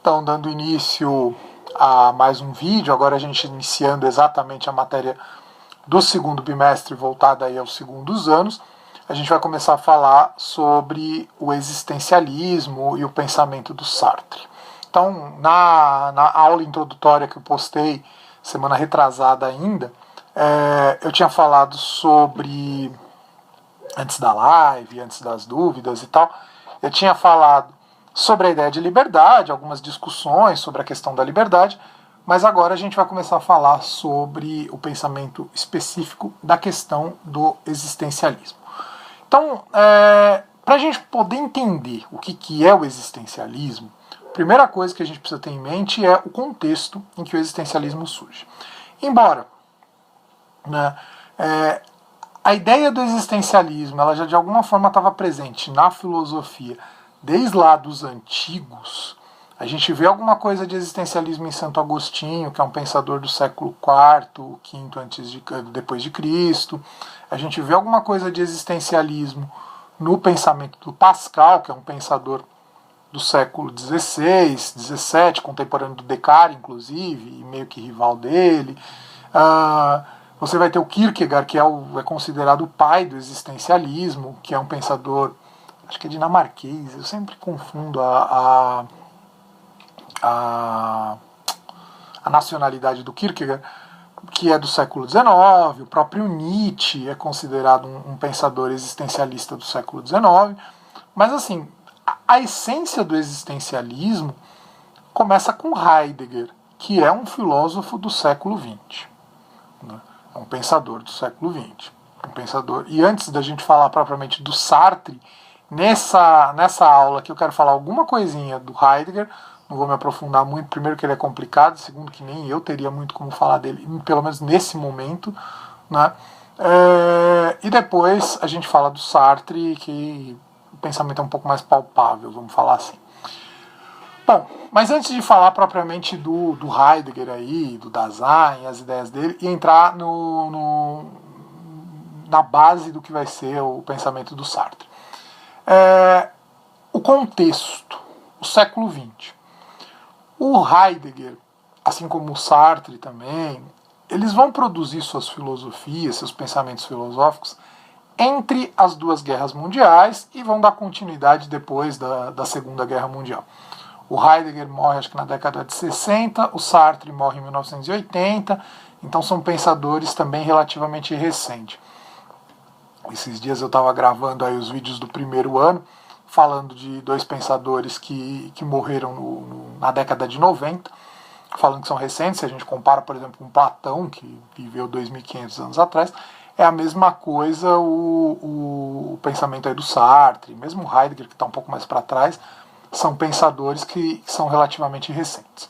Então, dando início a mais um vídeo, agora a gente iniciando exatamente a matéria do segundo bimestre voltada aí aos segundos anos, a gente vai começar a falar sobre o existencialismo e o pensamento do Sartre. Então, na aula introdutória que eu postei semana retrasada ainda, eu tinha falado sobre, antes da live, antes das dúvidas e tal, eu tinha falado sobre a ideia de liberdade, algumas discussões sobre a questão da liberdade, mas agora a gente vai começar a falar sobre o pensamento específico da questão do existencialismo. Então, para a gente poder entender o que é o existencialismo, a primeira coisa que a gente precisa ter em mente é o contexto em que o existencialismo surge. Embora a ideia do existencialismo ela já de alguma forma estava presente na filosofia desde lá dos antigos, a gente vê alguma coisa de existencialismo em Santo Agostinho, que é um pensador do século IV, V depois de Cristo. A gente vê alguma coisa de existencialismo no pensamento do Pascal, que é um pensador do século XVI, XVII, contemporâneo do Descartes, inclusive, e meio que rival dele. Você vai ter o Kierkegaard, que é considerado o pai do existencialismo, que é um pensador, acho que é dinamarquês, eu sempre confundo a nacionalidade do Kierkegaard, que é do século XIX. O próprio Nietzsche é considerado um pensador existencialista do século XIX. Mas assim, a essência do existencialismo começa com Heidegger, que é um filósofo do século XX. É um pensador do século XX. Um pensador. E antes da gente falar propriamente do Sartre, nessa aula aqui eu quero falar alguma coisinha do Heidegger. Não vou me aprofundar muito, primeiro que ele é complicado, segundo que nem eu teria muito como falar dele, pelo menos nesse momento, né? E depois a gente fala do Sartre, que o pensamento é um pouco mais palpável, vamos falar assim. Bom, mas antes de falar propriamente do Heidegger aí, do Dasein, as ideias dele, e entrar na base do que vai ser o pensamento do Sartre. O contexto, o século XX. O Heidegger, assim como o Sartre também, eles vão produzir suas filosofias, seus pensamentos filosóficos entre as duas guerras mundiais e vão dar continuidade depois da Segunda Guerra Mundial. O Heidegger morre acho que na década de 60, o Sartre morre em 1980, então são pensadores também relativamente recentes. Esses dias eu estava gravando aí os vídeos do primeiro ano, falando de dois pensadores que morreram na década de 90, falando que são recentes. Se a gente compara, por exemplo, com Platão, que viveu 2.500 anos atrás, é a mesma coisa o pensamento aí do Sartre, mesmo Heidegger, que está um pouco mais para trás, são pensadores que são relativamente recentes.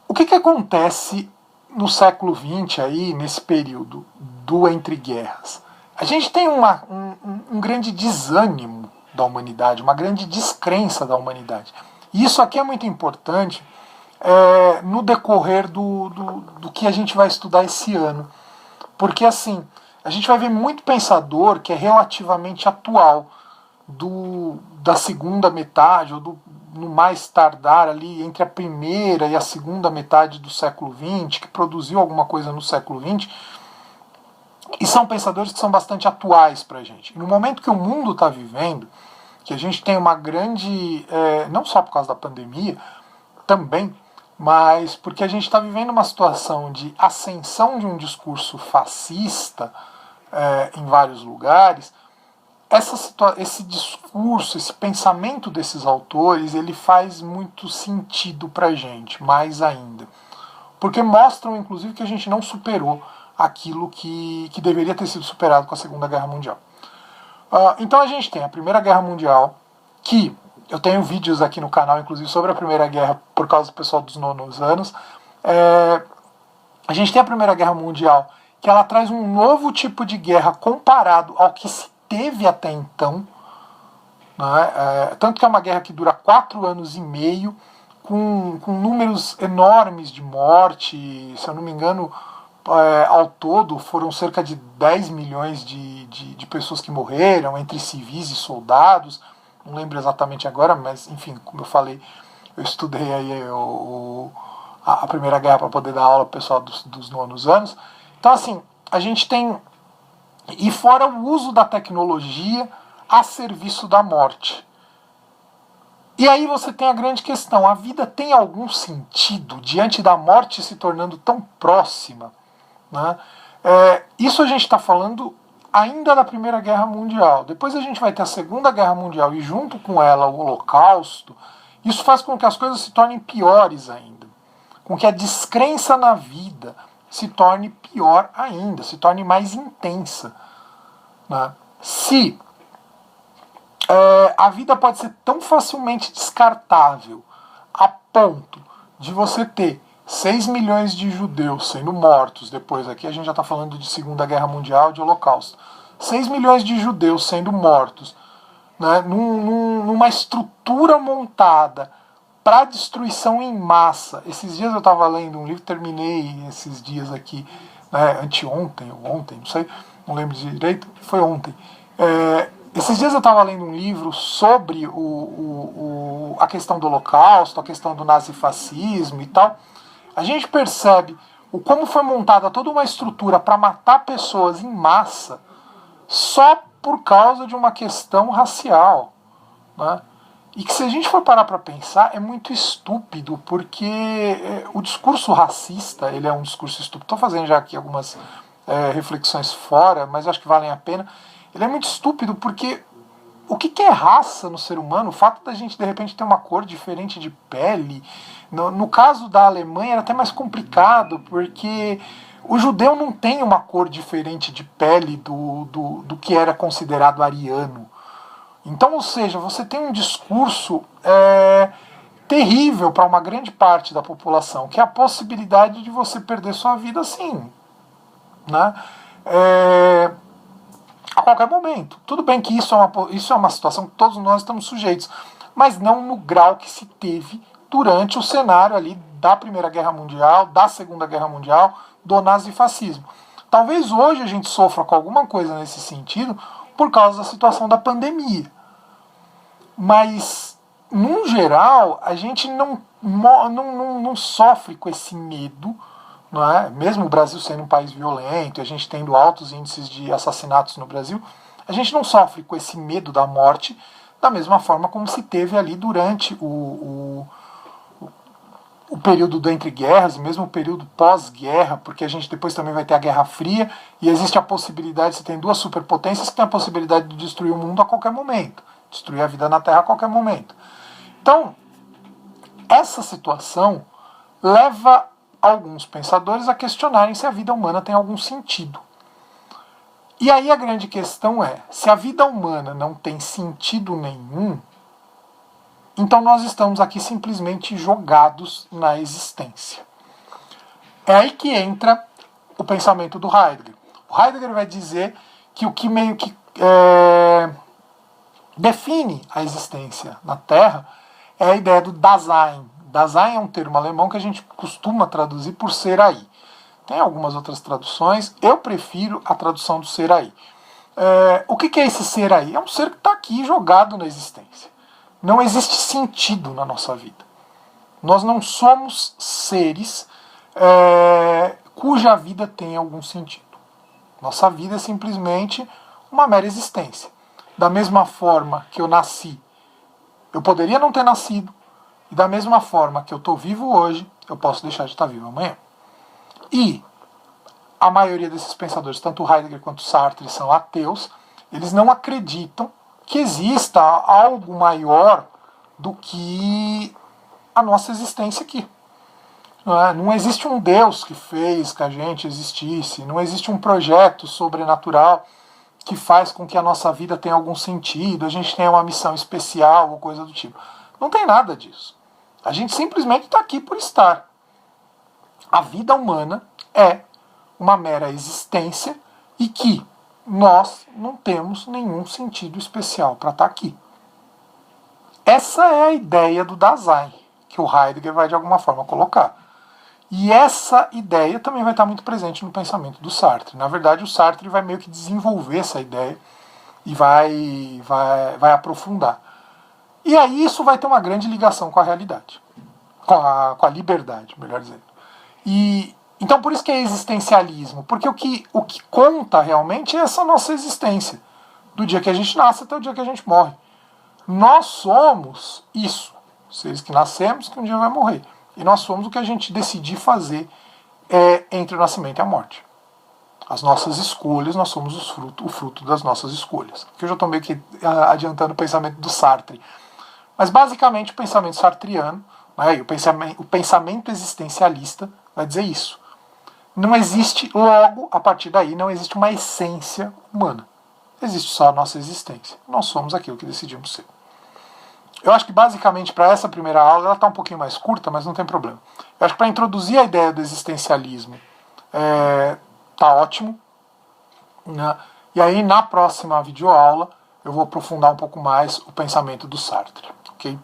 O que acontece no século XX, aí, nesse período do entre guerras? A gente tem um grande desânimo da humanidade, uma grande descrença da humanidade. E isso aqui é muito importante no decorrer do que a gente vai estudar esse ano. Porque assim, a gente vai ver muito pensador que é relativamente atual, da segunda metade, ou no mais tardar ali, entre a primeira e a segunda metade do século XX, que produziu alguma coisa no século XX, e são pensadores que são bastante atuais para a gente. No momento que o mundo está vivendo, que a gente tem uma grande, não só por causa da pandemia, também, mas porque a gente está vivendo uma situação de ascensão de um discurso fascista em vários lugares. Esse discurso, esse pensamento desses autores, ele faz muito sentido para a gente, mais ainda. Porque mostram, inclusive, que a gente não superou aquilo que deveria ter sido superado com a Segunda Guerra Mundial. Então a gente tem a Primeira Guerra Mundial, que eu tenho vídeos aqui no canal, inclusive, sobre a Primeira Guerra, por causa do pessoal dos nonos anos. A gente tem a Primeira Guerra Mundial, que ela traz um novo tipo de guerra comparado ao que se teve até então. Tanto que é uma guerra que dura 4 anos e meio, com números enormes de morte. Se eu não me engano, ao todo foram cerca de 10 milhões de pessoas que morreram, entre civis e soldados. não lembro exatamente agora, mas enfim, como eu falei, eu estudei aí a Primeira Guerra para poder dar aula pro pessoal dos nonos anos. Então assim, a gente tem, e fora o uso da tecnologia a serviço da morte. E aí você tem a grande questão, a vida tem algum sentido diante da morte se tornando tão próxima? Né? Isso a gente está falando ainda da Primeira Guerra Mundial. Depois a gente vai ter a Segunda Guerra Mundial e junto com ela o Holocausto. Isso faz com que as coisas se tornem piores ainda. Com que a descrença na vida se torne pior ainda, se torne mais intensa. Né? Se a vida pode ser tão facilmente descartável a ponto de você ter 6 milhões de judeus sendo mortos, depois aqui a gente já está falando de Segunda Guerra Mundial, de Holocausto, 6 milhões de judeus sendo mortos, né, numa estrutura montada para destruição em massa. Esses dias eu estava lendo um livro, terminei esses dias aqui, né, anteontem ou ontem, não sei, não lembro direito, foi ontem. Esses dias eu estava lendo um livro sobre a questão do Holocausto, a questão do nazifascismo e tal. A gente percebe como foi montada toda uma estrutura para matar pessoas em massa só por causa de uma questão racial. Né? E que se a gente for parar para pensar, é muito estúpido, porque o discurso racista, ele é um discurso estúpido. Estou fazendo já aqui algumas reflexões fora, mas acho que valem a pena. Ele é muito estúpido porque o que é raça no ser humano? O fato da gente de repente ter uma cor diferente de pele. No caso da Alemanha era até mais complicado, porque o judeu não tem uma cor diferente de pele do que era considerado ariano. Então, ou seja, você tem um discurso terrível para uma grande parte da população, que é a possibilidade de você perder sua vida assim. Né? A qualquer momento. Tudo bem que isso é uma situação que todos nós estamos sujeitos, mas não no grau que se teve durante o cenário ali da Primeira Guerra Mundial, da Segunda Guerra Mundial, do nazifascismo. Talvez hoje a gente sofra com alguma coisa nesse sentido por causa da situação da pandemia. Mas, no geral, a gente não sofre com esse medo. Não é? Mesmo o Brasil sendo um país violento, a gente tendo altos índices de assassinatos no Brasil, a gente não sofre com esse medo da morte da mesma forma como se teve ali durante o período do entre guerras, e mesmo o período pós-guerra, porque a gente depois também vai ter a Guerra Fria, e existe a possibilidade, você tem duas superpotências que têm a possibilidade de destruir o mundo a qualquer momento, destruir a vida na Terra a qualquer momento. Então, essa situação leva alguns pensadores a questionarem se a vida humana tem algum sentido. E aí a grande questão é, se a vida humana não tem sentido nenhum, então nós estamos aqui simplesmente jogados na existência. É aí que entra o pensamento do Heidegger. O Heidegger vai dizer que o que meio que define a existência na Terra é a ideia do Dasein. Dasein é um termo alemão que a gente costuma traduzir por ser aí. Tem algumas outras traduções, eu prefiro a tradução do ser aí. O que é esse ser aí? É um ser que está aqui jogado na existência. Não existe sentido na nossa vida. Nós não somos seres cuja vida tem algum sentido. Nossa vida é simplesmente uma mera existência. Da mesma forma que eu nasci, eu poderia não ter nascido, e da mesma forma que eu estou vivo hoje, eu posso deixar de estar vivo amanhã. E a maioria desses pensadores, tanto Heidegger quanto Sartre, são ateus. Eles não acreditam que exista algo maior do que a nossa existência aqui. Não existe um Deus que fez que a gente existisse, não existe um projeto sobrenatural que faz com que a nossa vida tenha algum sentido, a gente tenha uma missão especial ou coisa do tipo. Não tem nada disso. A gente simplesmente está aqui por estar. A vida humana é uma mera existência e que nós não temos nenhum sentido especial para estar aqui. Essa é a ideia do Dasein, que o Heidegger vai de alguma forma colocar. E essa ideia também vai estar muito presente no pensamento do Sartre. Na verdade, o Sartre vai meio que desenvolver essa ideia e vai aprofundar. E aí isso vai ter uma grande ligação com a realidade, com a liberdade, melhor dizendo. E então por isso que é existencialismo, porque o que conta realmente é essa nossa existência, do dia que a gente nasce até o dia que a gente morre. Nós somos isso, seres que nascemos, que um dia vai morrer. E nós somos o que a gente decidir fazer entre o nascimento e a morte. As nossas escolhas, nós somos o fruto das nossas escolhas. Aqui eu já estou meio que adiantando o pensamento do Sartre. Mas basicamente o pensamento sartriano, né, o pensamento existencialista vai dizer isso. Não existe, logo, a partir daí, não existe uma essência humana. Existe só a nossa existência. Nós somos aquilo que decidimos ser. Eu acho que basicamente para essa primeira aula, ela está um pouquinho mais curta, mas não tem problema. Eu acho que para introduzir a ideia do existencialismo tá ótimo. Né? E aí na próxima videoaula eu vou aprofundar um pouco mais o pensamento do Sartre. Ok?